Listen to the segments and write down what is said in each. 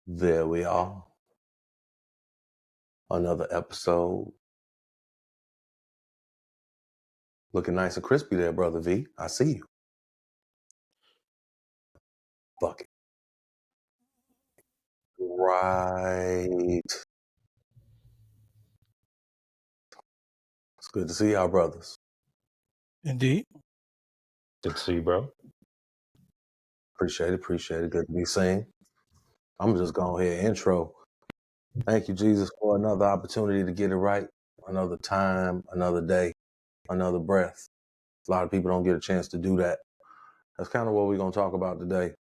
There we are. Another episode. Looking nice and crispy there, Brother V. I see you. Fuck it. Right. It's good to see y'all, brothers. Indeed. Good to see you, bro. Appreciate it. Good to be seen. I'm just going ahead intro. Thank you, Jesus, for another opportunity to get it right. Another time, another day, another breath. A lot of people don't get a chance to do that. That's kind of what we're going to talk about today.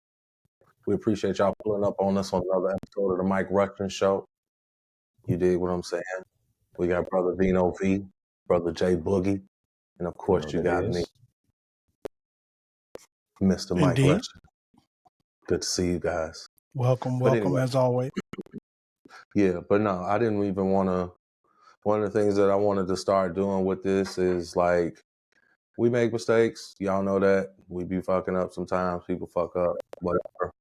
We appreciate y'all pulling up on us on another episode of the Mike Rushton Show. You dig what I'm saying? We got Brother Vino V, Brother J Boogie, and of course you got me, Mr. Mike Indeed. Rushton. Good to see you guys. Welcome anyway, as always. Yeah, but no, I didn't even want to. One of the things that I wanted to start doing with this is like, we make mistakes. Y'all know that. We be fucking up sometimes. People fuck up, whatever.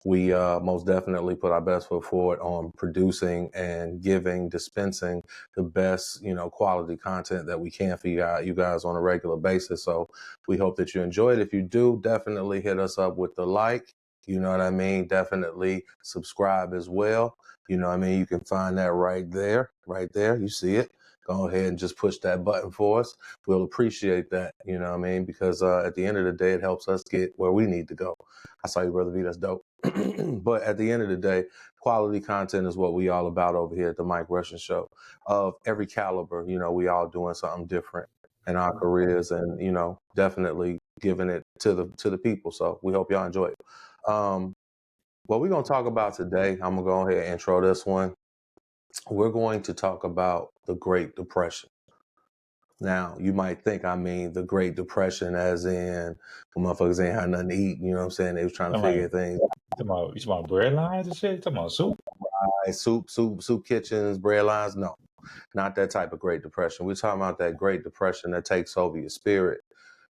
We most definitely put our best foot forward on producing and dispensing the best, quality content that we can for you guys on a regular basis. So we hope that you enjoy it. If you do, definitely hit us up with the like. You know what I mean? Definitely subscribe as well. You know what I mean? You can find that right there. You see it. Go ahead and just push that button for us. We'll appreciate that. You know what I mean? Because at the end of the day, it helps us get where we need to go. I saw you, Brother V. That's dope. But at the end of the day, quality content is what we all about over here at the Mike Rushton Show. Of every caliber, we all doing something different in our careers, and definitely giving it to the people. So we hope y'all enjoy it. What we're gonna talk about today, I'm gonna go ahead and intro this one. We're going to talk about the Great Depression. Now, you might think I mean the Great Depression as in motherfuckers ain't had nothing to eat, you know what I'm saying? They was trying to figure things out. You talking about bread lines and shit? You talking about soup? Right, soup kitchens, bread lines? No, not that type of Great Depression. We're talking about that Great Depression that takes over your spirit,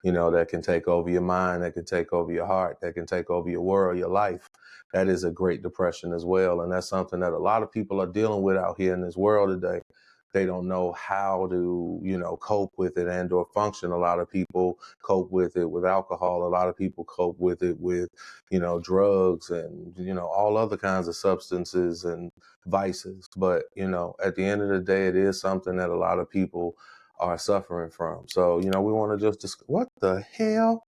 that can take over your mind, that can take over your heart, that can take over your world, your life. That is a Great Depression as well. And that's something that a lot of people are dealing with out here in this world today. They don't know how to, cope with it and or function. A lot of people cope with it with alcohol. A lot of people cope with it with, drugs and, all other kinds of substances and vices. But, at the end of the day, it is something that a lot of people are suffering from. So, we want to just what the hell?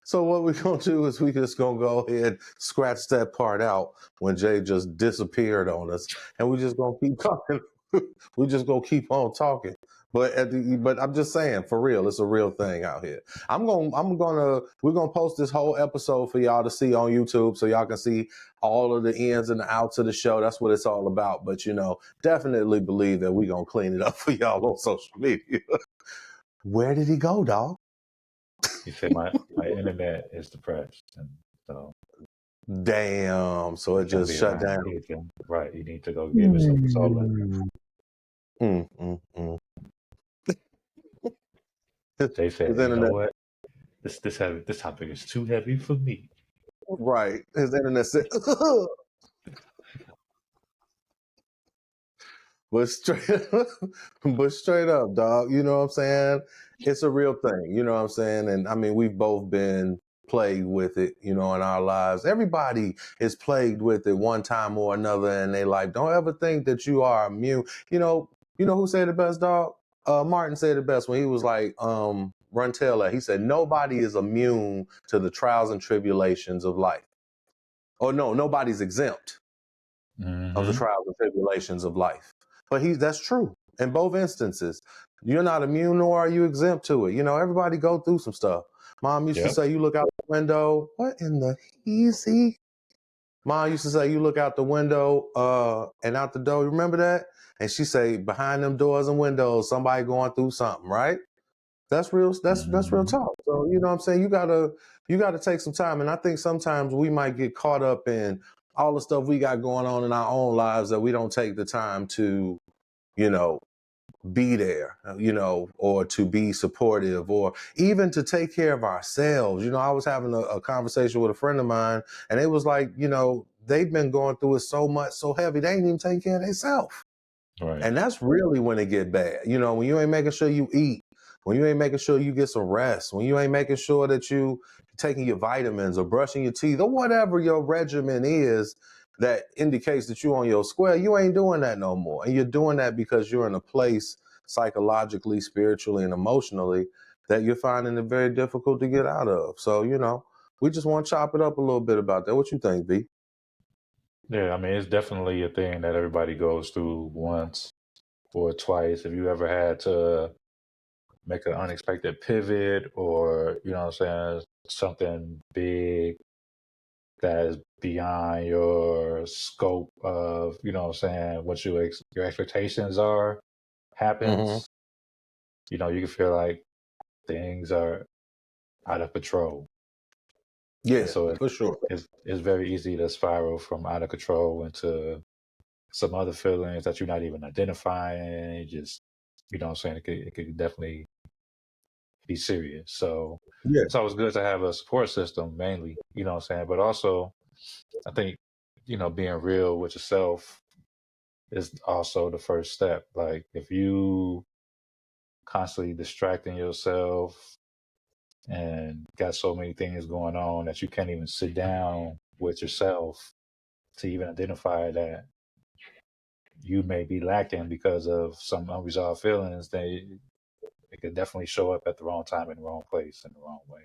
So what we're going to do is we just going to go ahead, scratch that part out when Jay just disappeared on us. And we just going to keep talking. We just going to keep on talking. But I'm just saying, for real, it's a real thing out here. We're going to post this whole episode for y'all to see on YouTube so y'all can see all of the ins and the outs of the show. That's what it's all about. But, definitely believe that we're going to clean it up for y'all on social media. Where did he go, dog? He said my internet is depressed, and so damn. So it just shut down. Right, you need to go give it some solar. They said, you know what? This topic is too heavy for me. Right. His internet said, but straight up, dog. You know what I'm saying? It's a real thing. You know what I'm saying? And I mean, we've both been plagued with it, in our lives. Everybody is plagued with it one time or another in their life. Don't ever think that you are immune. You know who said it best, dog? Martin said it best when he was like, run tell that. He said, nobody is immune to the trials and tribulations of life. Or no, nobody's exempt of the trials and tribulations of life. But that's true in both instances. You're not immune, nor are you exempt to it. Everybody go through some stuff. Mom used to say, you look out the window. What in the easy? Mom used to say, you look out the window and out the door. You remember that? And she say, behind them doors and windows, somebody going through something, right? That's real. That's real talk. So you know what I'm saying? You gotta take some time. And I think sometimes we might get caught up in all the stuff we got going on in our own lives that we don't take the time to, be there, or to be supportive, or even to take care of ourselves. I was having a conversation with a friend of mine, and it was like, they've been going through it so much, so heavy, they ain't even taking care of themselves. Right. And that's really when it get bad. When you ain't making sure you eat, when you ain't making sure you get some rest, when you ain't making sure that you taking your vitamins or brushing your teeth or whatever your regimen is that indicates that you on your square, you ain't doing that no more. And you're doing that because you're in a place psychologically, spiritually, and emotionally that you're finding it very difficult to get out of. So, we just want to chop it up a little bit about that. What you think, B? Yeah, I mean, it's definitely a thing that everybody goes through once or twice. If you ever had to make an unexpected pivot, or, something big that is beyond your scope of, what your expectations are, happens, you can feel like things are out of control. Yeah, and so for sure. It's very easy to spiral from out of control into some other feelings that you're not even identifying. It just, it could definitely be serious. So Yeah. it's always good to have a support system, mainly, but also I think, being real with yourself is also the first step. Like, if you constantly distracting yourself and got so many things going on that you can't even sit down with yourself to even identify that you may be lacking because of some unresolved feelings, it could definitely show up at the wrong time in the wrong place in the wrong way.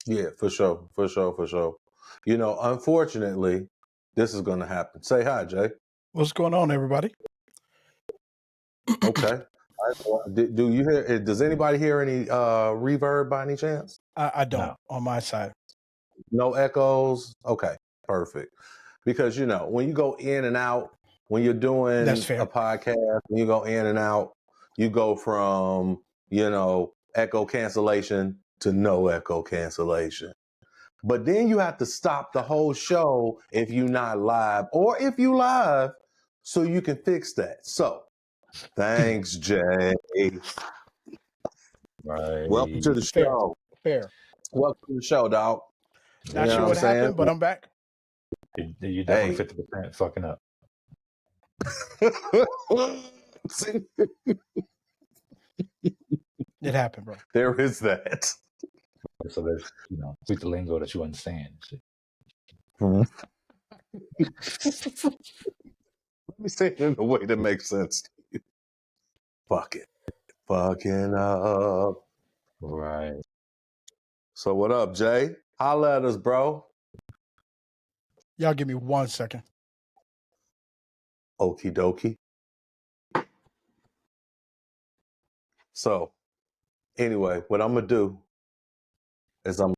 Yeah, for sure. Unfortunately, this is going to happen. Say hi, Jay. What's going on, everybody? Okay. Do you hear? Does anybody hear any reverb by any chance? I don't No. on my side. No echoes. Okay, perfect. Because when you go in and out, when you're doing That's fair. a podcast, when you go in and out, you go from echo cancellation to no echo cancellation. But then you have to stop the whole show if you're not live, or if you live, so you can fix that. So, thanks, Jay. Right. Welcome to the show. Fair. Welcome to the show, dog. Not sure what happened, but I'm back. You're definitely 50% fucking up. See, It happened, bro. there is that. So there's, speak the lingo that you understand. Let me say it in a way that makes sense to you. Fuck it. Fucking up. Right. So what up, Jay? Holla at us, bro. Y'all give me 1 second. Okie dokie. So, anyway, what I'm going to do is that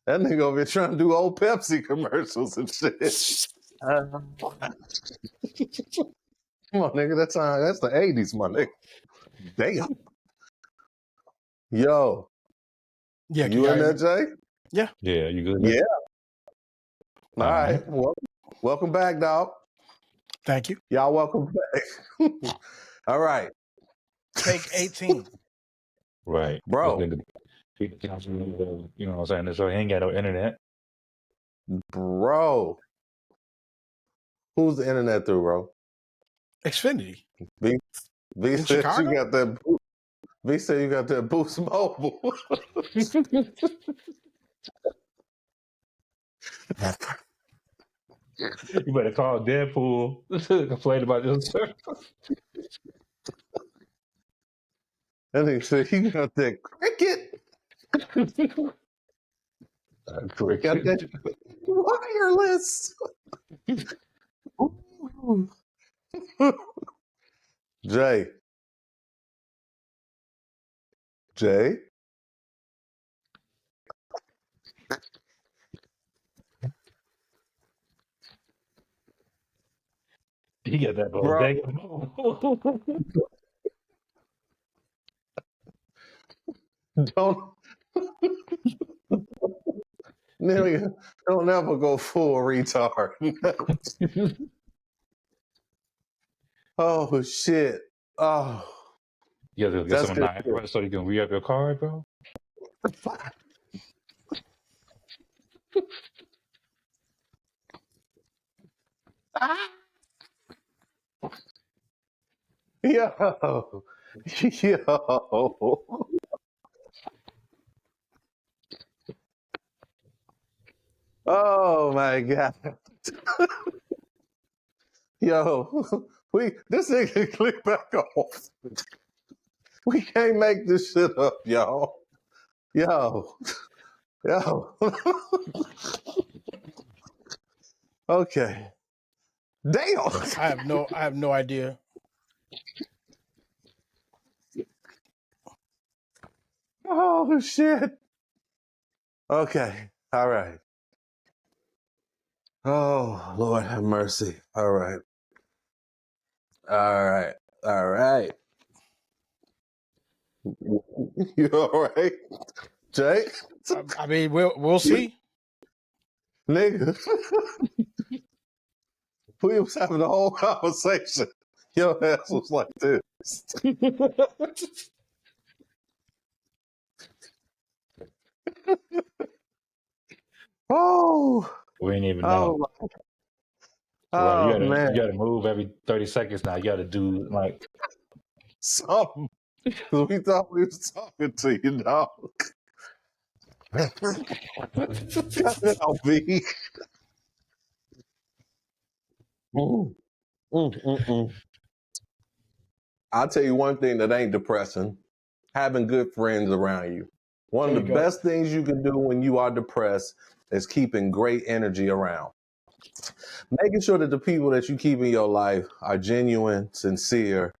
nigga over here trying to do old Pepsi commercials and shit. Come on, nigga. That's the 80s, my nigga. Damn. Yo. Yeah, You in there, Jay? Yeah. Yeah, you good? Yeah. All right. Welcome back, dog. Thank you. Y'all welcome back. All right. Take 18. Right. Bro. You know what I'm saying? So he ain't got no internet. Bro. Who's the internet through, bro? Xfinity. V In said Chicago? you got that. V said you got that Boost Mobile. You better call Deadpool. Complain about this. That nigga said he got that cricket. Got that wireless. Jay. He got that Bro. dang. Don't ever go full retard. Oh shit. Oh, You have to get that's some good. Niagara so you can re-up your card, bro. Yo. Yo. Oh my god. Yo. This nigga click back off. We can't make this shit up, y'all. Yo. Yo. Okay. Damn. I have no idea. Oh shit. Okay. All right. Oh, Lord have mercy. All right. All right. All right. You all right? Jay? I mean, we'll see. Nigga. We was having a whole conversation. Your ass was like this. Oh. We ain't even know. Oh. Right, Oh man. you gotta move every 30 seconds now. You gotta do like Something. Because we thought we was talking to you, dog. Cut it out, B. I'll tell you one thing that ain't depressing. Having good friends around you. One of There the you go. best things you can do when you are depressed is keeping great energy around. Making sure that the people that you keep in your life are genuine, sincere,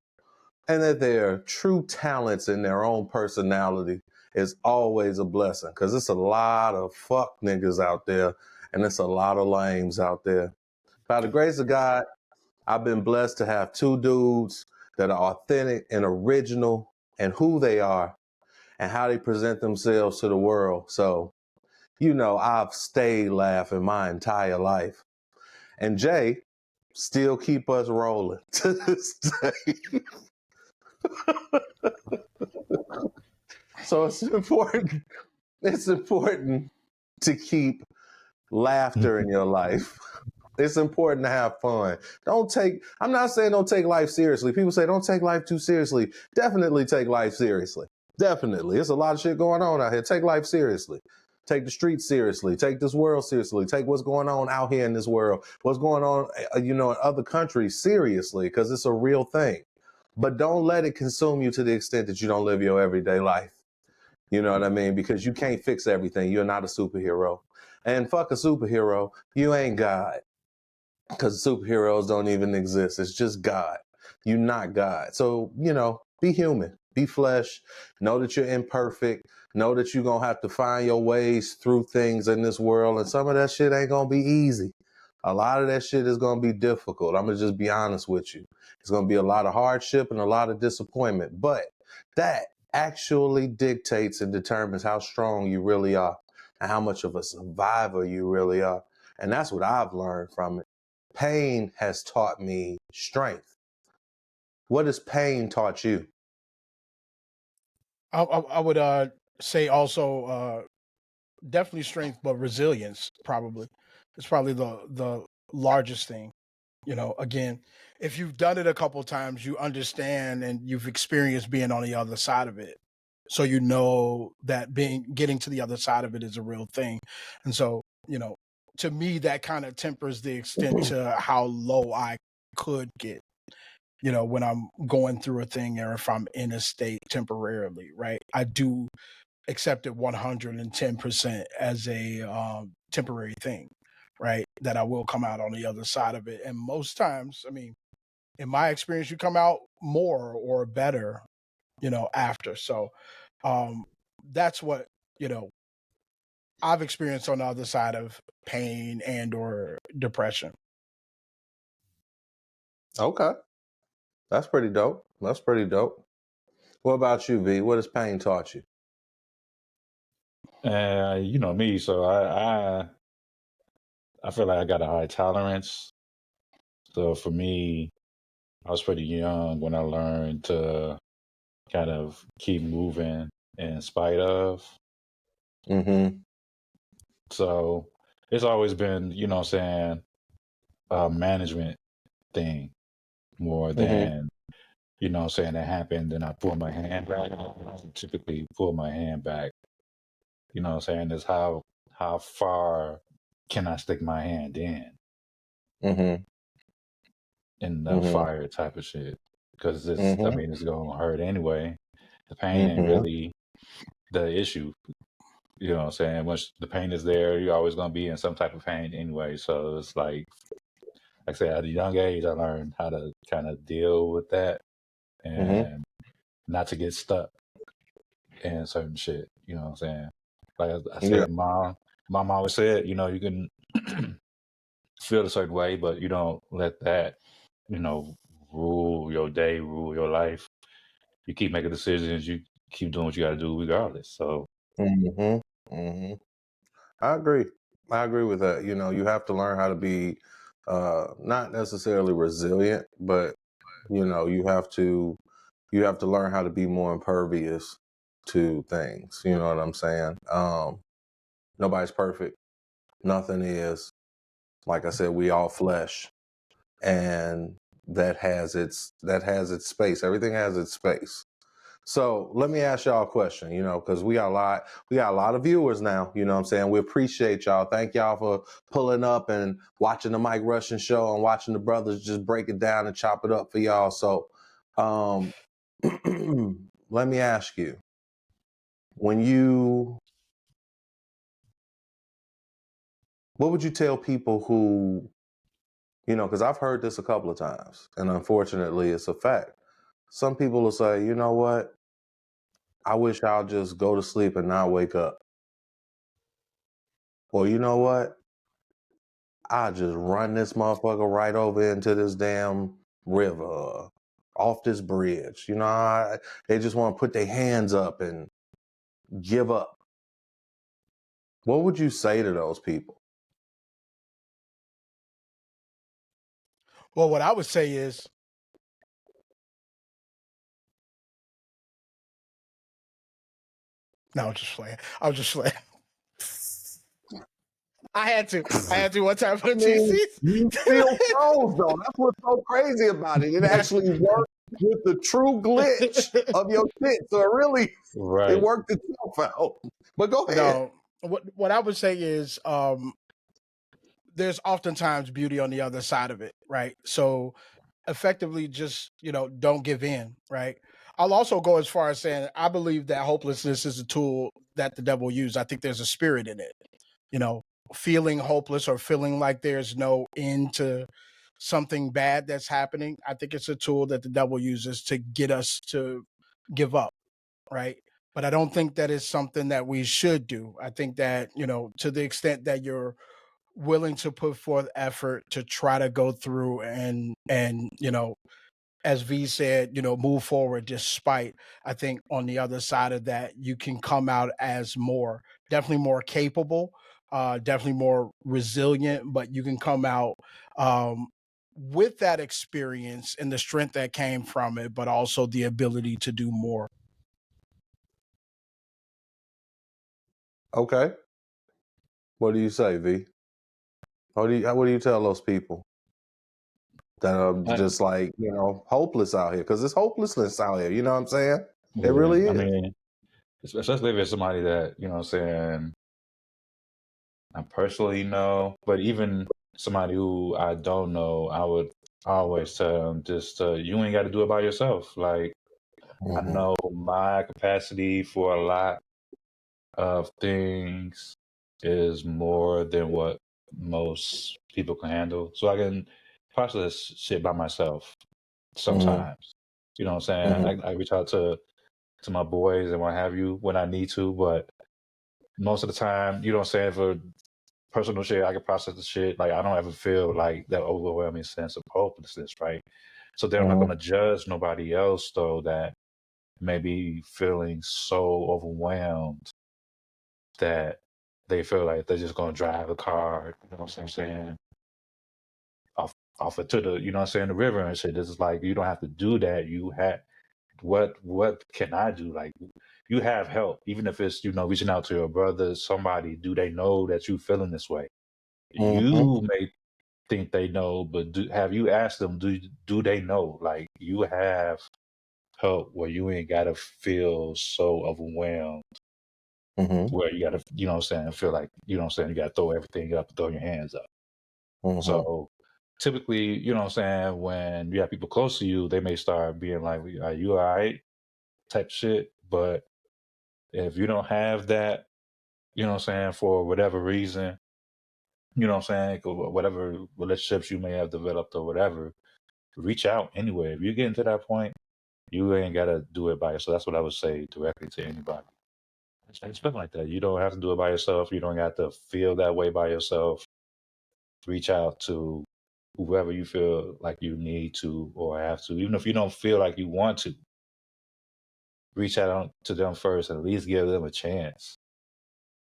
and that they're true talents in their own personality is always a blessing. Because it's a lot of fuck niggas out there, and it's a lot of lames out there. By the grace of God, I've been blessed to have two dudes that are authentic and original and who they are and how they present themselves to the world. So, I've stayed laughing my entire life. And Jay still keep us rolling to this day. So it's important. It's important to keep laughter in your life. It's important to have fun. I'm not saying don't take life seriously. People say don't take life too seriously. Definitely take life seriously. Definitely. There's a lot of shit going on out here. Take life seriously. Take the streets seriously. Take this world seriously. Take what's going on out here in this world. What's going on, in other countries seriously, because it's a real thing. But don't let it consume you to the extent that you don't live your everyday life. You know what I mean? Because you can't fix everything. You're not a superhero. And fuck a superhero. You ain't God. Because superheroes don't even exist. It's just God. You're not God. So, be human, be flesh, know that you're imperfect, know that you're going to have to find your ways through things in this world. And some of that shit ain't going to be easy. A lot of that shit is going to be difficult. I'm going to just be honest with you. It's going to be a lot of hardship and a lot of disappointment. But that actually dictates and determines how strong you really are and how much of a survivor you really are. And that's what I've learned from it. Pain has taught me strength. What has pain taught you? I would say also definitely strength, but resilience probably. It's probably the largest thing. Again, if you've done it a couple times, you understand and you've experienced being on the other side of it. So you know that getting to the other side of it is a real thing. And so, to me that kind of tempers the extent to how low I could get, when I'm going through a thing or if I'm in a state temporarily, right? I do accept it 110% as a temporary thing, right? That I will come out on the other side of it. And most times, I mean, in my experience, you come out more or better, after. So that's what, I've experienced on the other side of pain and or depression. Okay. That's pretty dope. That's pretty dope. What about you, V? What has pain taught you? you know me, so I feel like I got a high tolerance. So for me, I was pretty young when I learned to kind of keep moving in spite of. Mm-hmm. So it's always been, you know what I'm saying, a management thing more Mm-hmm. than, you know what I'm saying, that happened and I pull my hand back. I typically pull my hand back, you know what I'm saying, is how far can I stick my hand Mm-hmm. in the Mm-hmm. fire type of shit. Because I Mm-hmm. mean, it's going to hurt anyway. The pain ain't Mm-hmm. really the issue. You know what I'm saying? Once the pain is there, you're always going to be in some type of pain anyway. So it's like I said, at a young age, I learned how to kind of deal with that Mm-hmm. and not to get stuck in certain shit. You know what I'm saying? Like I Yeah. said, mom always said, you know, you can feel a certain way, but you don't let that, you know, rule your day, rule your life. You keep making decisions. You keep doing what you got to do regardless. So, Mm-hmm. Mm-hmm. I agree. I agree with that. You know, you have to learn how to be not necessarily resilient, but you know, you have to learn how to be more impervious to things. You know what I'm saying? Nobody's perfect. Nothing is. Like I said, we all flesh, and that has its space. Everything has its space. So let me ask y'all a question, you know, because we got a lot of viewers now, you know what I'm saying? We appreciate y'all. Thank y'all for pulling up and watching the Mike Russian show and watching the brothers just break it down and chop it up for y'all. So um let me ask you, when you what would you tell people who, you know, because I've heard this a couple of times, and unfortunately it's a fact. Some people will say, you know what? I wish I'll just go to sleep and not wake up. Or you know what? I just run this motherfucker right over into this damn river, off this bridge. You know, they just want to put their hands up and give up. What would you say to those people? Well, what I would say is, no, just playing. I was just playing. I had to one time for I the mean, you still TCs. froze though. That's what's so crazy about it. It actually worked with the true glitch of your shit. So it right. worked itself out. But go ahead. No, what I would say is, there's oftentimes beauty on the other side of it, right? So effectively just, don't give in, right? I'll also go as far as saying I believe that hopelessness is a tool that the devil used. I think there's a spirit in it. You know, feeling hopeless or feeling like there's no end to something bad that's happening. I think it's a tool that the devil uses to get us to give up, right? But I don't think that is something that we should do. I think that, to the extent that you're willing to put forth effort to try to go through and as V said, move forward despite, I think on the other side of that, you can come out as definitely more capable, definitely more resilient, but you can come out um, with that experience and the strength that came from it, but also the ability to do more. Okay. What do you say, V? What do you tell those people that are I, just like, you know, hopeless out here? Because it's hopelessness out here. You know what I'm saying? It yeah. really I is. mean, especially if it's somebody that, you know what I'm saying, I personally know, but even somebody who I don't know, I would always tell them just, you ain't got to do it by yourself. Like, I Mm-hmm. know my capacity for a lot of things is more than what most people can handle. So I can process shit by myself Mm-hmm. sometimes. You know what I'm Mm-hmm. saying? I reach out to my boys and what have you when I need to, but most of the time, you know what I'm saying, for personal shit, I can process the shit. Like I don't ever feel like that overwhelming sense of hopelessness, right? So then I'm not Mm-hmm. gonna judge nobody else though that may be feeling so overwhelmed that they feel like they're just gonna drive a car, you know what I'm saying, off off into the, you know what I'm saying, the river and shit. This is like, you don't have to do that. You have, what can I do? Like, you have help, even if it's, you know, reaching out to your brother, somebody. Do they know that you feeling this way? Mm-hmm. You may think they know, but have you asked them? Do they know? Like, you have help where you ain't gotta feel so overwhelmed, Mm-hmm. where you gotta, you know what I'm saying, feel like, you know what I'm saying, you gotta throw everything up, throw your hands up. Mm-hmm. So typically, you know what I'm saying, when you have people close to you, they may start being like, "Are you all right?" type shit. But if you don't have that, you know what I'm saying, for whatever reason, you know what I'm saying, whatever relationships you may have developed or whatever, reach out anyway. If you're getting to that point, you ain't gotta do it by yourself. That's what I would say directly to anybody. It's been like that. You don't have to do it by yourself. You don't have to feel that way by yourself. Reach out to whoever you feel like you need to or have to. Even if you don't feel like you want to, reach out to them first and at least give them a chance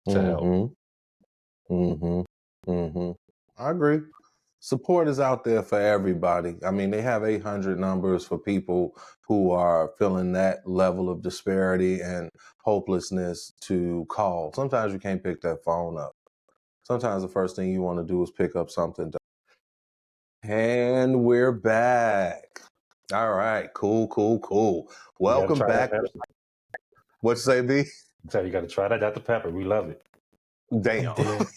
to help. Mm-hmm. Mm-hmm. Mm-hmm. I agree. Support is out there for everybody. I mean, they have 800 numbers for people who are feeling that level of disparity and hopelessness to call. Sometimes you can't pick that phone up. Sometimes the first thing you want to do is pick up something. And we're back. All right. Cool, cool, cool. You got to Welcome try that back. pepper. What you say, B? So you got to try that Dr. Pepper. We love it. Damn. Dead.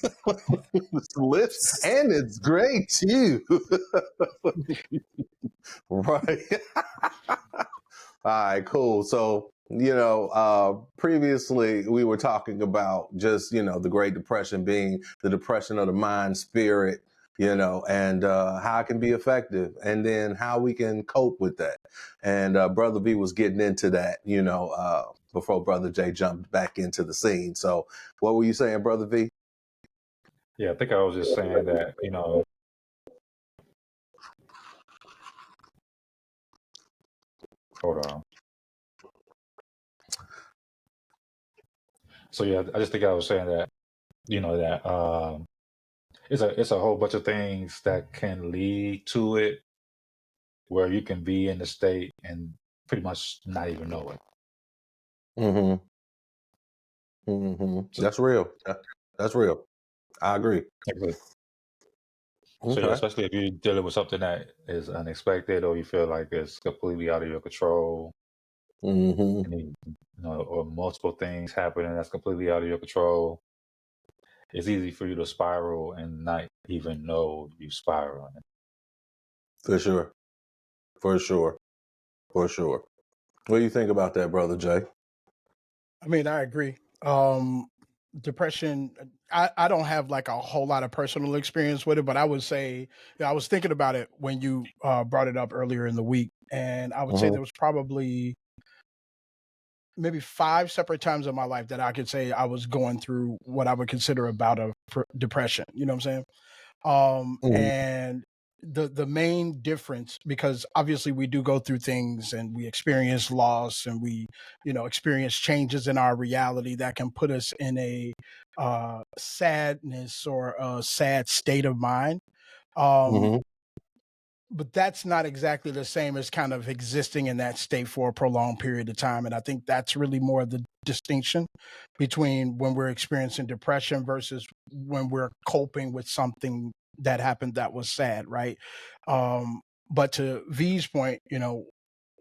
It's lit and it's great too. Right. All right, cool. So, previously we were talking about just, the Great Depression being the depression of the mind, spirit, and how it can be effective and then how we can cope with that. And Brother V was getting into that, before Brother J jumped back into the scene. So what were you saying, Brother V? Yeah, I think I was just saying that, hold on. So yeah, I just think I was saying that, that it's a whole bunch of things that can lead to it, where you can be in the state and pretty much not even know it. Mm-hmm. Mm-hmm. So, That's real. That's real. I agree. so yeah, Okay. especially if you're dealing with something that is unexpected or you feel like it's completely out of your control, Mm-hmm. or multiple things happening that's completely out of your control, it's easy for you to spiral and not even know you spiraling. For sure. For sure. For sure. What do you think about that, Brother Jay? I mean, I agree. Depression, I don't have like a whole lot of personal experience with it, but I would say, I was thinking about it when you brought it up earlier in the week. And I would say Mm-hmm. there was probably maybe 5 separate times in my life that I could say I was going through what I would consider a bout of depression. You know what I'm saying? Mm-hmm. And the main difference, because obviously we do go through things and we experience loss and we experience changes in our reality that can put us in a sadness or a sad state of mind. um Mm-hmm. but that's not exactly the same as kind of existing in that state for a prolonged period of time. And I think that's really more the distinction between when we're experiencing depression versus when we're coping with something that happened that was sad, right? But to V's point,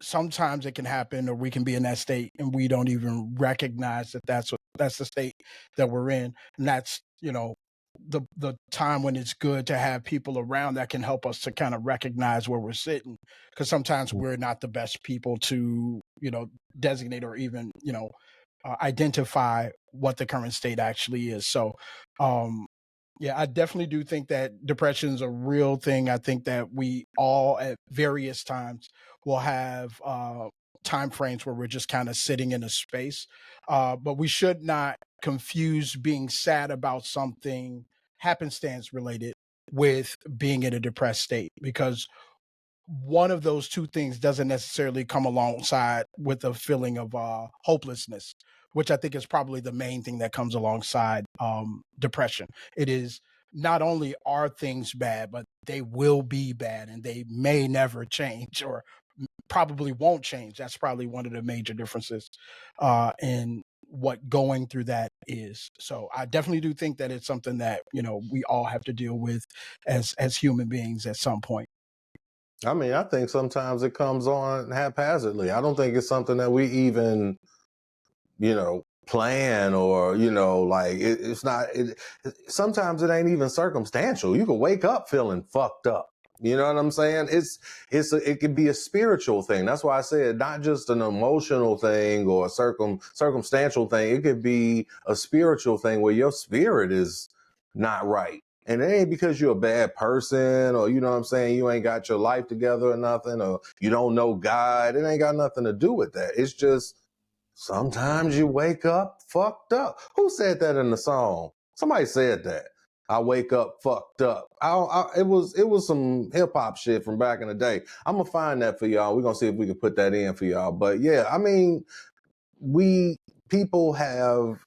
sometimes it can happen or we can be in that state and we don't even recognize that that's the state that we're in. And that's, the time when it's good to have people around that can help us to kind of recognize where we're sitting, because sometimes we're not the best people to designate or even identify what the current state actually is. So yeah, I definitely do think that depression is a real thing. I think that we all at various times will have time frames where we're just kind of sitting in a space. But we should not confuse being sad about something happenstance related with being in a depressed state, because one of those two things doesn't necessarily come alongside with a feeling of hopelessness, which I think is probably the main thing that comes alongside depression. It is not only are things bad, but they will be bad and they may never change or probably won't change. That's probably one of the major differences in what going through that is. So I definitely do think that it's something that, we all have to deal with as human beings at some point. I mean, I think sometimes it comes on haphazardly. I don't think it's something that we even, plan or, like it's not, sometimes it ain't even circumstantial. You can wake up feeling fucked up. You know what I'm saying? It could be a spiritual thing. That's why I said not just an emotional thing or a circumstantial thing. It could be a spiritual thing where your spirit is not right. And it ain't because you're a bad person or, you know what I'm saying, you ain't got your life together or nothing, or you don't know God. It ain't got nothing to do with that. It's just sometimes you wake up fucked up. Who said that in the song? Somebody said that. I wake up fucked up. It was some hip hop shit from back in the day. I'm gonna find that for y'all. We're gonna see if we can put that in for y'all. But yeah, I mean, people have,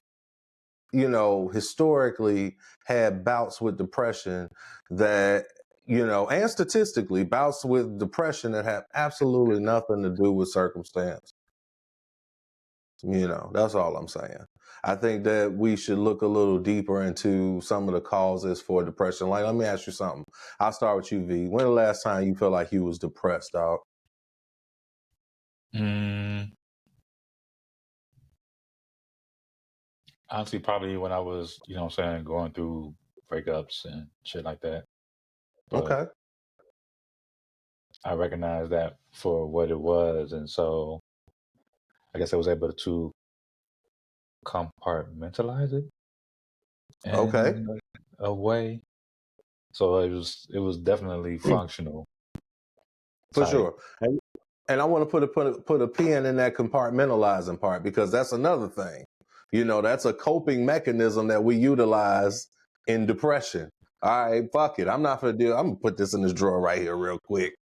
historically had bouts with depression that, and statistically bouts with depression that have absolutely nothing to do with circumstance. That's all I'm saying. I think that we should look a little deeper into some of the causes for depression. Like, let me ask you something. I'll start with you, V. When the last time you felt like you was depressed, dog? Honestly, probably when I was, going through breakups and shit like that. But Okay. I recognized that for what it was. And so I guess I was able to compartmentalize it Okay. in a way. So it was definitely functional. For Type. sure. And I want to put a pin in that compartmentalizing part, because that's another thing. That's a coping mechanism that we utilize in depression. All right, fuck it. I'm not gonna deal. I'm gonna put this in this drawer right here real quick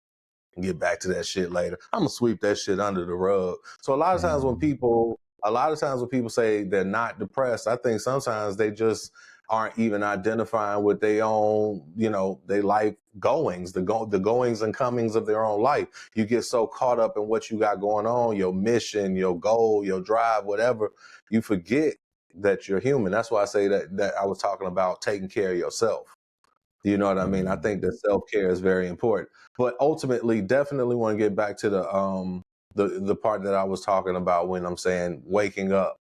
and get back to that shit later. I'm gonna sweep that shit under the rug. So a lot of times when people say they're not depressed, I think sometimes they just aren't even identifying with their own, their life goings, the goings and comings of their own life. You get so caught up in what you got going on, your mission, your goal, your drive, whatever, you forget that you're human. That's why I say that I was talking about taking care of yourself. You know what I mean? I think that self-care is very important. But ultimately, definitely want to get back to the part that I was talking about when I'm saying waking up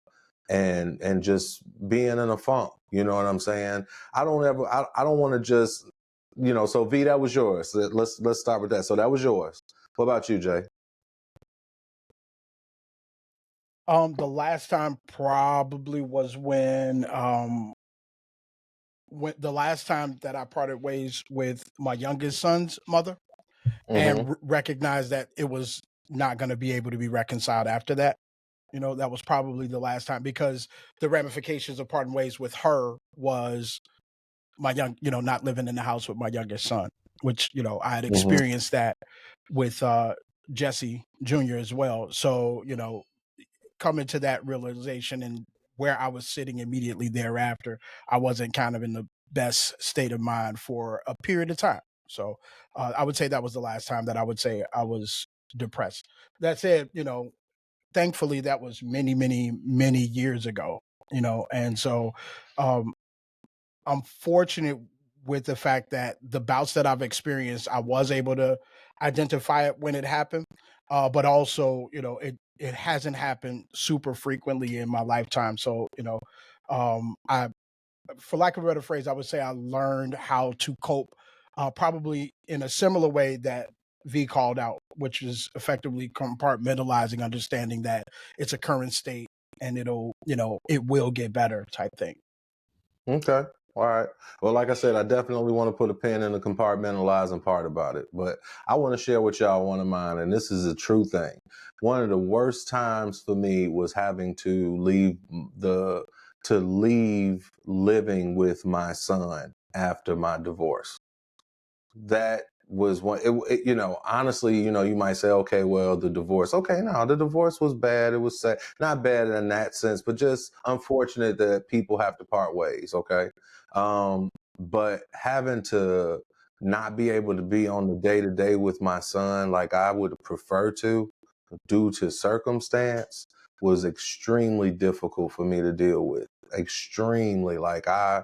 and just being in a funk. You know what I'm saying? I don't want to just, so V, that was yours. Let's start with that. So that was yours. What about you, Jay? The last time probably was when the last time that I parted ways with my youngest son's mother, and recognized that it was not going to be able to be reconciled after that. That was probably the last time, because the ramifications of parting ways with her was not living in the house with my youngest son, which, I had experienced that with Jesse Jr. as well. So, coming to that realization and where I was sitting immediately thereafter, I wasn't kind of in the best state of mind for a period of time. So I would say that was the last time that I would say I was depressed. That said, thankfully that was many, many, many years ago, and so um, I'm fortunate with the fact that the bouts that I've experienced, I was able to identify it when it happened. But also, it hasn't happened super frequently in my lifetime. So, I, for lack of a better phrase, I would say I learned how to cope, probably in a similar way that V called out, which is effectively compartmentalizing, understanding that it's a current state and it will get better type thing. Okay. All right. Well, like I said, I definitely want to put a pin in the compartmentalizing part about it, but I want to share with y'all one of mine, and this is a true thing. One of the worst times for me was having to leave living with my son after my divorce. That was one, honestly, you might say, okay, well, the divorce. Okay, no, the divorce was bad. It was sad. Not bad in that sense, but just unfortunate that people have to part ways. Okay. But having to not be able to be on the day-to-day with my son like I would prefer to due to circumstance was extremely difficult for me to deal with. Extremely. Like I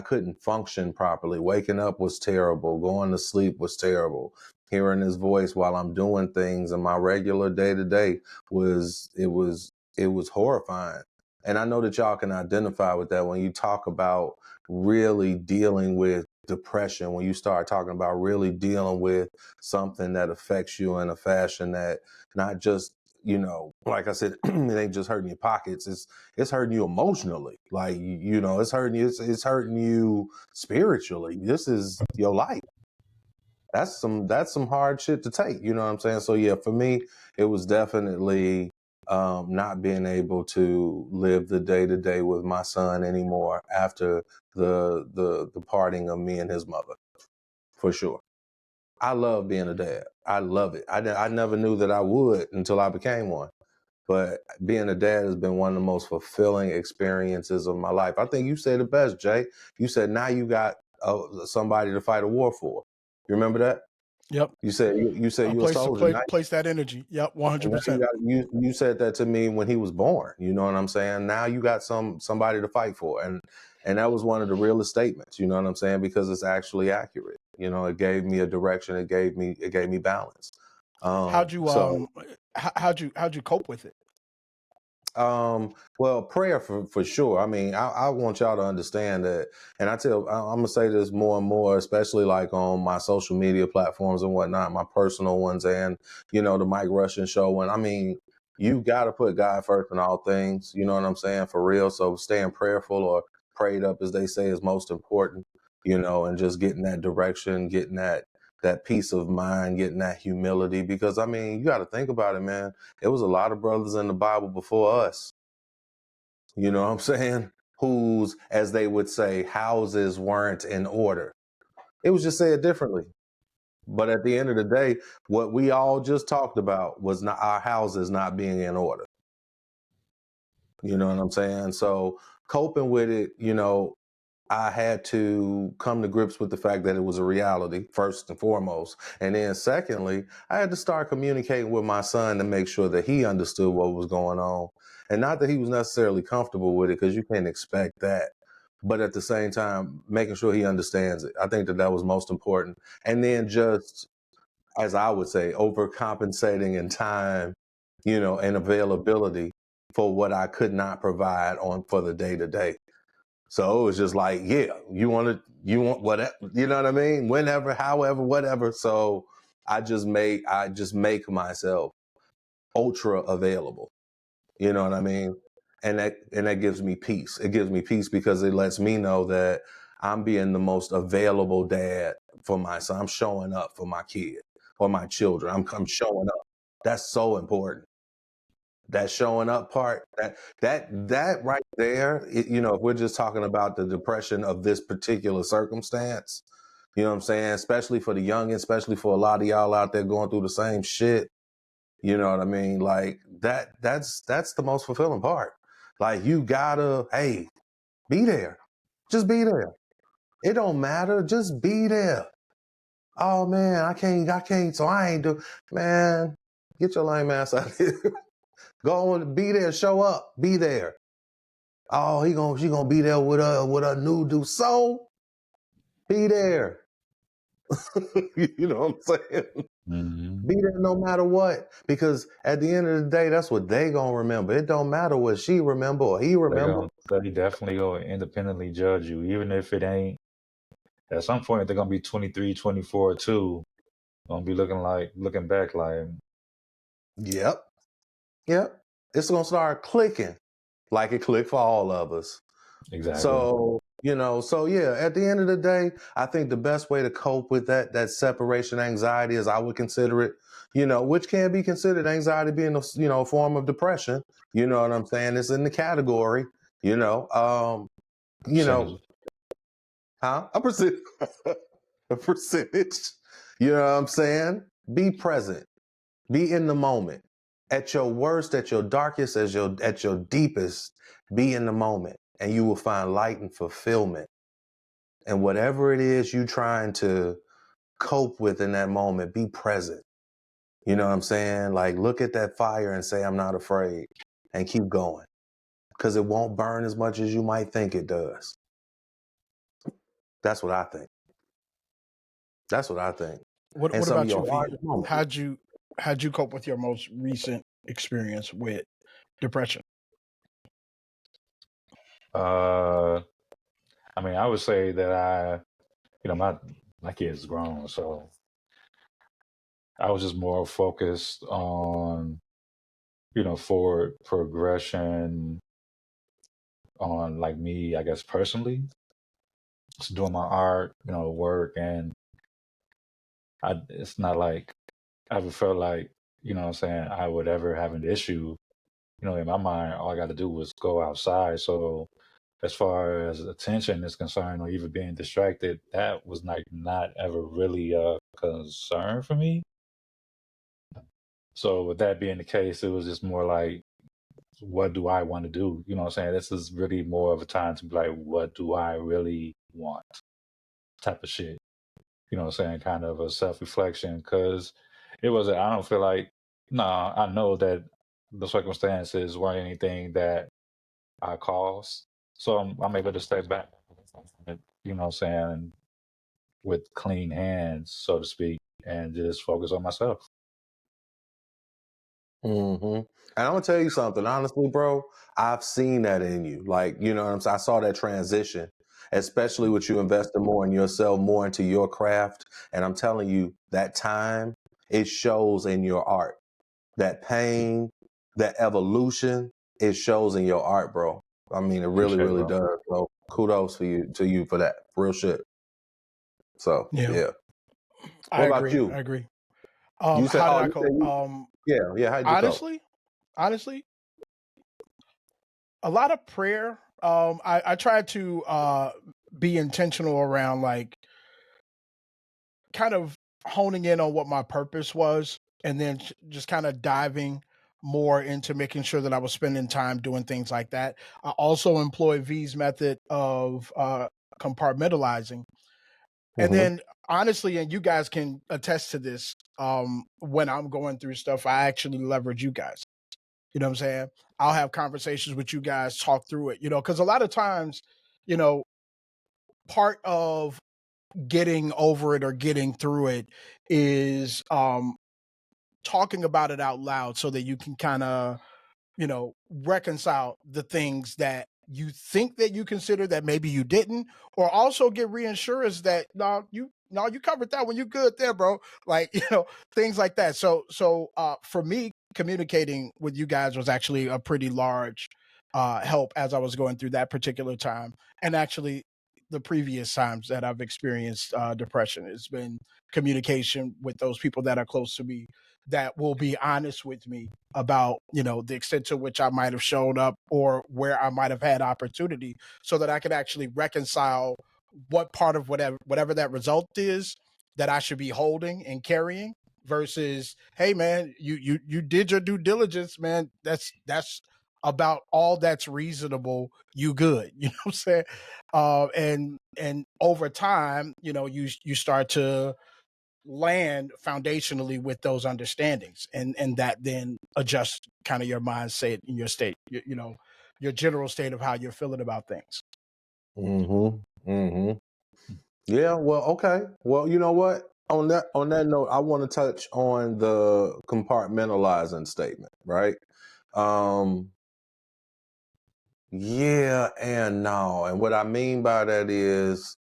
couldn't function properly. Waking up was terrible. Going to sleep was terrible. Hearing his voice while I'm doing things in my regular day-to-day was horrifying. And I know that y'all can identify with that when you talk about really dealing with depression, when you start talking about really dealing with something that affects you in a fashion that not just, like I said, it ain't just hurting your pockets. It's hurting you emotionally. Like, it's hurting you. It's hurting you spiritually. This is your life. That's some hard shit to take. You know what I'm saying? So yeah, for me, it was definitely not being able to live the day to day with my son anymore after the parting of me and his mother, for sure. I love being a dad. I love it. I never knew that I would until I became one. But being a dad has been one of the most fulfilling experiences of my life. I think you said it best, Jay. You said now you got somebody to fight a war for. You remember that? Yep. You said you a Place to soldier. place that energy. Yep, Now 100%. you said that to me when he was born. You know what I'm saying? Now you got somebody to fight for, and that was one of the realest statements. You know what I'm saying? Because it's actually accurate. It gave me a direction. It gave me balance. How'd you So how'd you cope with it? Well, prayer for sure. I mean, I want y'all to understand that, and I'm gonna say this more and more, especially like on my social media platforms and whatnot, my personal ones, and the Mike Russian show. When I mean, you got to put God first in all things. You know what I'm saying? For real. So staying prayerful or prayed up, as they say, is most important. And just getting that direction, getting that peace of mind, getting that humility. Because I mean, you got to think about it, man. There was a lot of brothers in the Bible before us. You know what I'm saying? Whose, as they would say, houses weren't in order. It was just said differently. But at the end of the day, what we all just talked about was not our houses not being in order. You know what I'm saying? So coping with it, I had to come to grips with the fact that it was a reality, first and foremost. And then secondly, I had to start communicating with my son to make sure that he understood what was going on. And not that he was necessarily comfortable with it, because you can't expect that. But at the same time, making sure he understands it. I think that was most important. And then just, as I would say, overcompensating in time, and availability for what I could not provide for the day to day. So it was just like, yeah, you want whatever, you know what I mean? Whenever, however, whatever. So I just make myself ultra available. You know what I mean? And that gives me peace. It gives me peace because it lets me know that I'm being the most available dad for my son. I'm showing up for my kid or my children. I'm showing up. That's so important. That showing up part, that right there, if we're just talking about the depression of this particular circumstance, you know what I'm saying? Especially for the young, especially for a lot of y'all out there going through the same shit. You know what I mean? Like that's the most fulfilling part. Like you gotta, hey, be there. Just be there. It don't matter. Just be there. Oh man, I can't, so I ain't man, get your lame ass out of here. Go on, be there, show up, be there. Oh, she gonna be there with a new dude. So be there. You know what I'm saying? Mm-hmm. Be there no matter what. Because at the end of the day, that's what they gonna remember. It don't matter what she remember or he remember. They definitely gonna independently judge you, even if it ain't. At some point, they're gonna be 23, 24 too. Gonna be looking back like, Yep. It's gonna start clicking like it clicked for all of us. exactly. So, so yeah, at the end of the day, I think the best way to cope with that separation anxiety, as I would consider it, which can be considered anxiety being a form of depression. You know what I'm saying? It's in the category, Percentage. huh? A percent, a percentage. You know what I'm saying? Be present. Be in the moment. At your worst, at your darkest, at your deepest, be in the moment, and you will find light and fulfillment. And whatever it is you trying to cope with in that moment. Be present. You know what I'm saying? Like, look at that fire and say, I'm not afraid, and keep going, because it won't burn as much as you might think it does. That's what I think. That's what I think. What And some of about you, your V? hardest moments. How'd you cope with your most recent experience with depression? I mean, I would say that my kid's grown, so I was just more focused on, forward progression on like me, I guess personally, just doing my art, work, and it's not like I ever felt like, what I'm saying, I would ever have an issue. In my mind, all I got to do was go outside. So as far as attention is concerned, or even being distracted, that was like not ever really a concern for me. So with that being the case, it was just more like, what do I want to do? You know what I'm saying? This is really more of a time to be like, what do I really want? Type of shit. You know what I'm saying? Kind of a self-reflection, because I don't feel like, no, I know that the circumstances weren't anything that I caused. So I'm able to step back, you know what I'm saying, with clean hands, so to speak, and just focus on myself. Mm-hmm. And I'm gonna tell you something, honestly, bro. I've seen that in you. Like, you know what I'm saying? I saw that transition, especially with you investing more in yourself, more into your craft. And I'm telling you, that time, it shows in your art. That pain, that evolution, it shows in your art, bro. I mean, it really, Appreciate it, really bro. does. So kudos to you for that. Real shit. So Yeah, yeah. I What about agree. you? I agree. You said, How did oh, I you said cope? you, yeah. How'd you cope? Honestly, a lot of prayer. I tried to be intentional around like kind of honing in on what my purpose was, and then just kind of diving more into making sure that I was spending time doing things like that. I also employ V's method of compartmentalizing. And Mm-hmm. then honestly, and you guys can attest to this, when I'm going through stuff, I actually leverage you guys. You know what I'm saying? I'll have conversations with you guys, talk through it, because a lot of times, you know, part of getting over it or getting through it is talking about it out loud so that you can kind of reconcile the things that you think that you consider that maybe you didn't, or also get reassurance that no, you covered that when you good there, bro. Like, things like that. So for me, communicating with you guys was actually a pretty large help as I was going through that particular time. And actually the previous times that I've experienced depression, it's been communication with those people that are close to me that will be honest with me about the extent to which I might have showed up or where I might have had opportunity, so that I could actually reconcile what part of whatever that result is that I should be holding and carrying, versus, hey man, you did your due diligence, man. That's about all that's reasonable. You good. You know what I'm saying? And over time, you start to land foundationally with those understandings, and that then adjusts kind of your mindset and your state, your general state of how you're feeling about things. Mm-hmm. Mm-hmm. Yeah, well, okay. Well, you know what? On that note, I want to touch on the compartmentalizing statement, right? Um, yeah and no. And what I mean by that is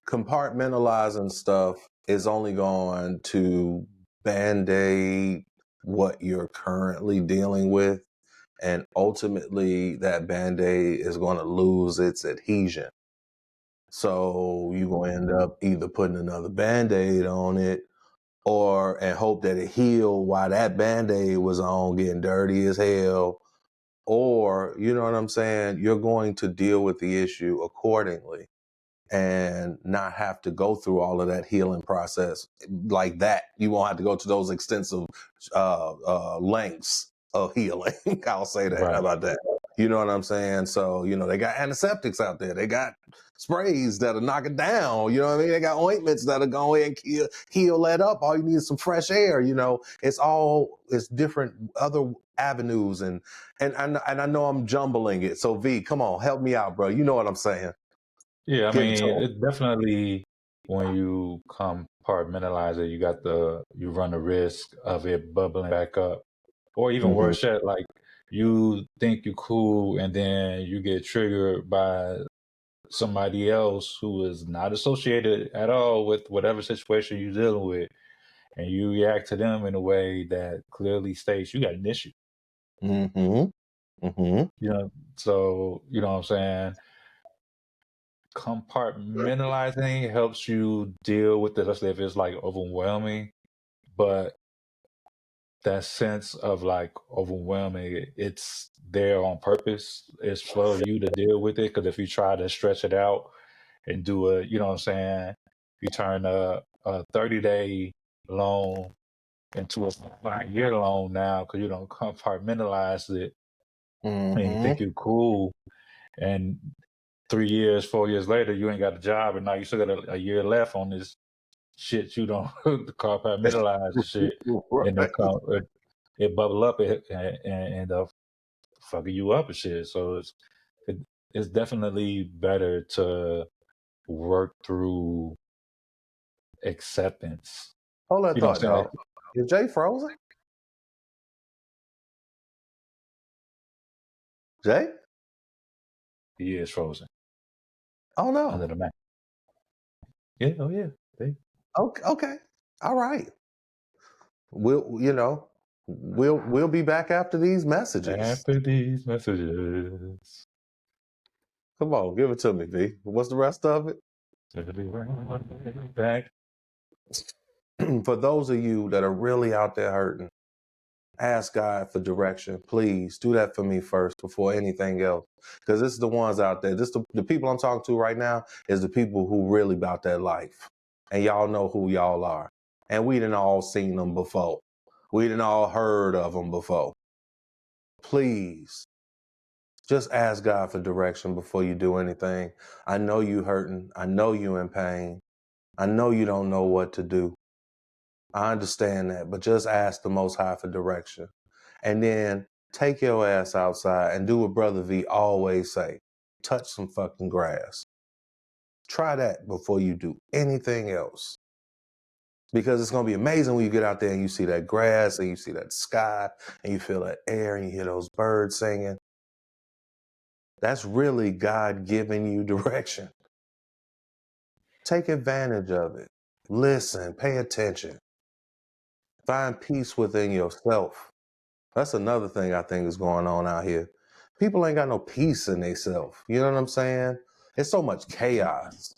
compartmentalizing stuff is only going to band-aid what you're currently dealing with. And ultimately that band-aid is going to lose its adhesion. So you're going to end up either putting another band-aid on it and hope that it heal while that band-aid was on, getting dirty as hell. Or, you know what I'm saying? You're going to deal with the issue accordingly and not have to go through all of that healing process like that. You won't have to go to those extensive lengths of healing. I'll say that. How Right. about that? You know what I'm saying? So, they got antiseptics out there. They got sprays that'll knock it down. You know what I mean? They got ointments that'll go in and heal that up. All you need is some fresh air. It's different other avenues. And I know I'm jumbling it. So V, come on, help me out, bro. You know what I'm saying? Yeah, I Give it to mean, 'em. it definitely, when you compartmentalize it, you run the risk of it bubbling back up, or even Mhm. worse yet, like you think you're cool and then you get triggered by somebody else who is not associated at all with whatever situation you're dealing with, and you react to them in a way that clearly states you got an issue. Mhm. Mhm. So you know what I'm saying. Compartmentalizing helps you deal with it. Let's say if it's like overwhelming, but that sense of like overwhelming, it's there on purpose. It's for you to deal with it. Because if you try to stretch it out and do a, you know what I'm saying, you turn a 30-day loan into a 5-year loan now because you don't compartmentalize it and you think Mhm. you're cool. And 3 years, 4 years later, you ain't got a job, and now you still got a year left on this shit you don't compartmentalize the shit, and Right. it bubble up and end up fucking you up and shit. So it's definitely better to work through acceptance. Hold that You know what thought, I'm saying? dog. Is Jay frozen? Jay? He is frozen Oh under no. the mat. Yeah, oh yeah. Okay. All right. We'll be back after these messages. After these messages, Come on, give it to me, V. What's the rest of it? it'll be right back. For those of you that are really out there hurting, ask God for direction. Please do that for me first before anything else. Because this is the ones out there. The people I'm talking to right now is the people who really about that life. And y'all know who y'all are. And we done all seen them before. We done all heard of them before. Please, just ask God for direction before you do anything. I know you hurting. I know you in pain. I know you don't know what to do. I understand that, but just ask the Most High for direction. And then take your ass outside and do what Brother V always say. Touch some fucking grass. Try that before you do anything else. Because it's going to be amazing when you get out there and you see that grass and you see that sky and you feel that air and you hear those birds singing. That's really God giving you direction. Take advantage of it. Listen, pay attention. Find peace within yourself. That's another thing I think is going on out here. People ain't got no peace in themselves. You know what I'm saying? It's so much chaos.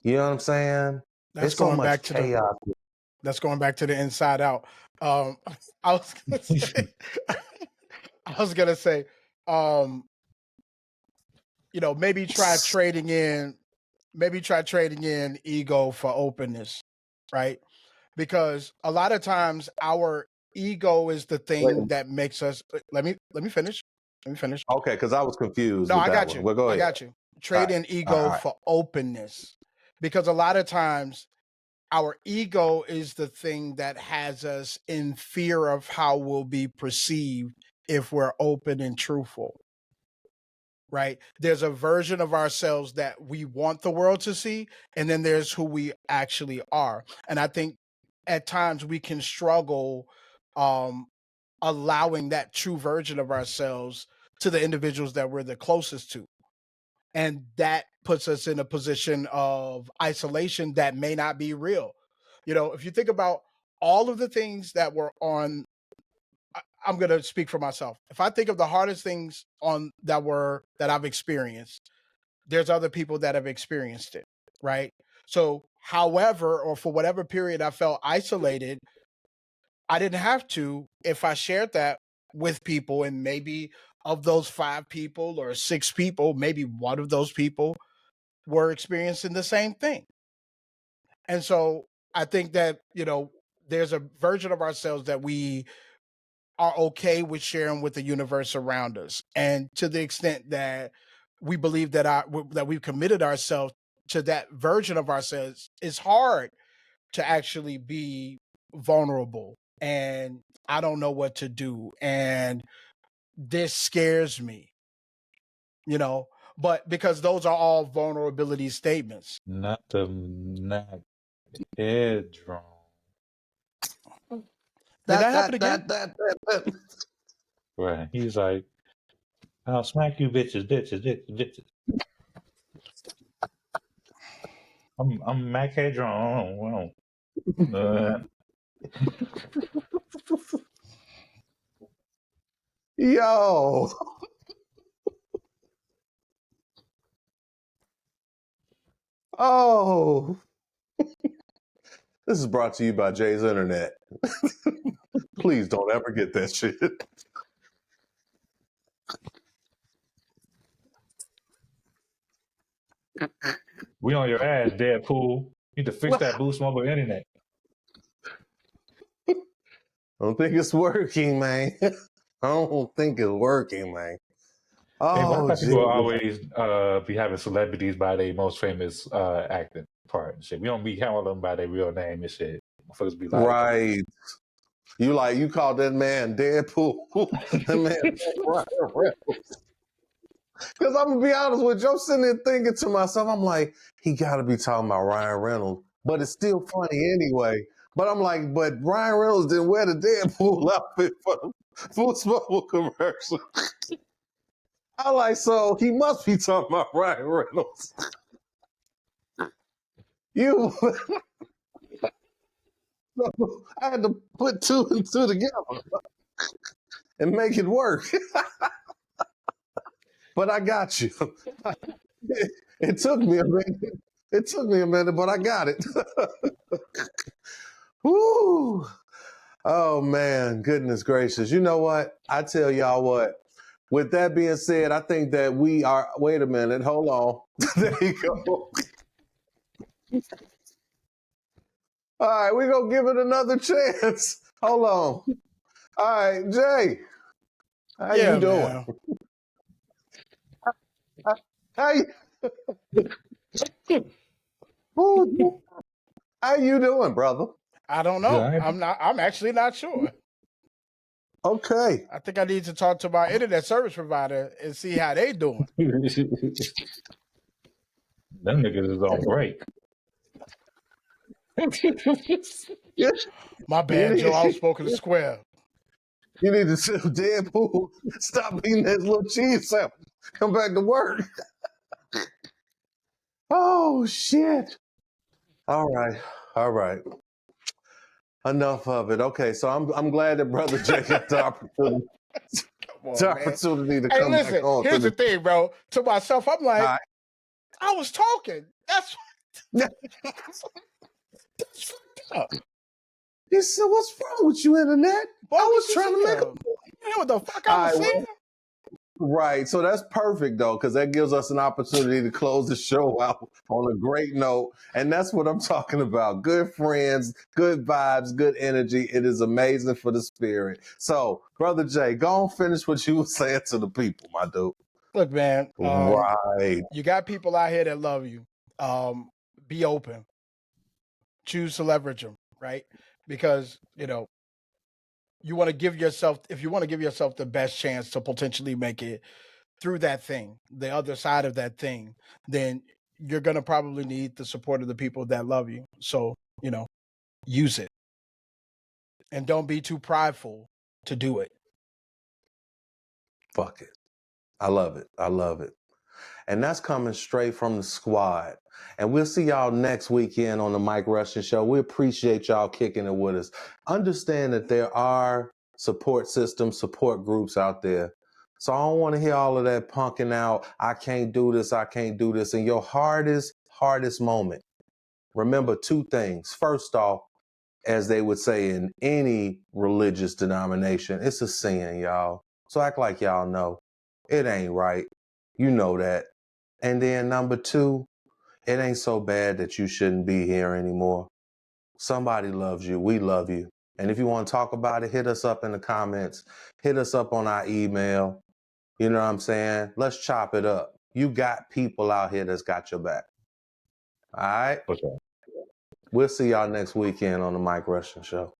You know what I'm saying? That's It's so going much back to the chaos. that's going back to the inside out. Um, I was gonna say, I was gonna say, um, maybe try trading in ego for openness, right? Because a lot of times our ego is the Wait, thing that makes us. Let me finish. Let me finish. okay, because I was confused No, with I that got one. you. Well, go I ahead. got you. All right. Trade in All right. ego for openness, because a lot of times our ego is the thing that has us in fear of how we'll be perceived if we're open and truthful, right? There's a version of ourselves that we want the world to see, and then there's who we actually are. And I think at times we can struggle um, allowing that true version of ourselves to the individuals that we're the closest to. And that puts us in a position of isolation that may not be real. If you think about all of the things that were on, I'm going to speak for myself. If I think of the hardest things on that I've experienced, there's other people that have experienced it, right? So, however, or for whatever period I felt isolated, I didn't have to if I shared that with people, and maybe of those 5 people or 6 people, maybe one of those people were experiencing the same thing. And so I think that, there's a version of ourselves that we are okay with sharing with the universe around us. And to the extent that we believe that we've committed ourselves to that version of ourselves, it's hard to actually be vulnerable. And I don't know what to do. And this scares me, you know, but because those are all vulnerability statements. Not the Mac head drum. Did that happen again? Right. He's like, I'll smack you bitches. I'm Mac head drum. Yo. Oh. This is brought to you by Jay's Internet. Please don't ever get that shit. We on your ass, Deadpool. You need to fix that Boost Mobile internet. I don't think it's working, man. I don't think it's working, man. Hey, why Oh, do people geez. always be having celebrities by their most famous acting part and shit? We don't be calling them by their real name and shit. Motherfuckers be like, Right. You called that man Deadpool. That man Ryan Reynolds. Because I'm going to be honest with you, I'm sitting there thinking to myself, I'm like, he got to be talking about Ryan Reynolds. But it's still funny anyway. But I'm like, but Ryan Reynolds didn't wear the Deadpool outfit for the Boost Mobile commercial. I like, so he must be talking about Ryan Reynolds. You, I had to put two and two together and make it work. But I got you. It took me a minute. It took me a minute, but I got it. Woo! Oh man, goodness gracious. You know what? I tell y'all what. With that being said, I think that we are. Wait a minute. Hold on. There you go. All right, we're gonna give it another chance. Hold on. All right, Jay. How you doing? How you? Ooh, how you doing, brother? I don't know. I'm actually not sure. Okay. I think I need to talk to my internet service provider and see how they doing. them niggas is on break. My bad, Joe. I was spoken square. You need to tell Deadpool, stop eating that little cheese sandwich. Come back to work. Oh, shit. All right. Enough of it. Okay, so I'm glad that Brother Jay got the opportunity, to Hey, come listen, back on. here's the thing, bro. To myself, I'm like, right. I was talking. That's fucked up. He said, what's wrong with you, Internet? Bogus I was trying to make a You know what the fuck I was saying? Right. So that's perfect, though, because that gives us an opportunity to close the show out on a great note. And that's what I'm talking about. Good friends, good vibes, good energy. It is amazing for the spirit. So, Brother Jay, go on, finish what you were saying to the people, my dude. Look, man. Right. You got people out here that love you. Be open. Choose to leverage them, right? Because, you want to give yourself, if you want to give yourself the best chance to potentially make it through that thing, the other side of that thing, then you're going to probably need the support of the people that love you. So, use it. And don't be too prideful to do it. Fuck it. I love it. And that's coming straight from the squad. And we'll see y'all next weekend on the Mike Rushing Show. We appreciate y'all kicking it with us. Understand that there are support systems, support groups out there. So I don't want to hear all of that punking out. I can't do this. In your hardest moment, remember two things. First off, as they would say in any religious denomination, it's a sin, y'all. So act like y'all know. It ain't right. You know that. And then number two, it ain't so bad that you shouldn't be here anymore. Somebody loves you. We love you. And if you want to talk about it, hit us up in the comments. Hit us up on our email. You know what I'm saying? Let's chop it up. You got people out here that's got your back. All right? For sure. We'll see y'all next weekend on the Mike Rushing Show.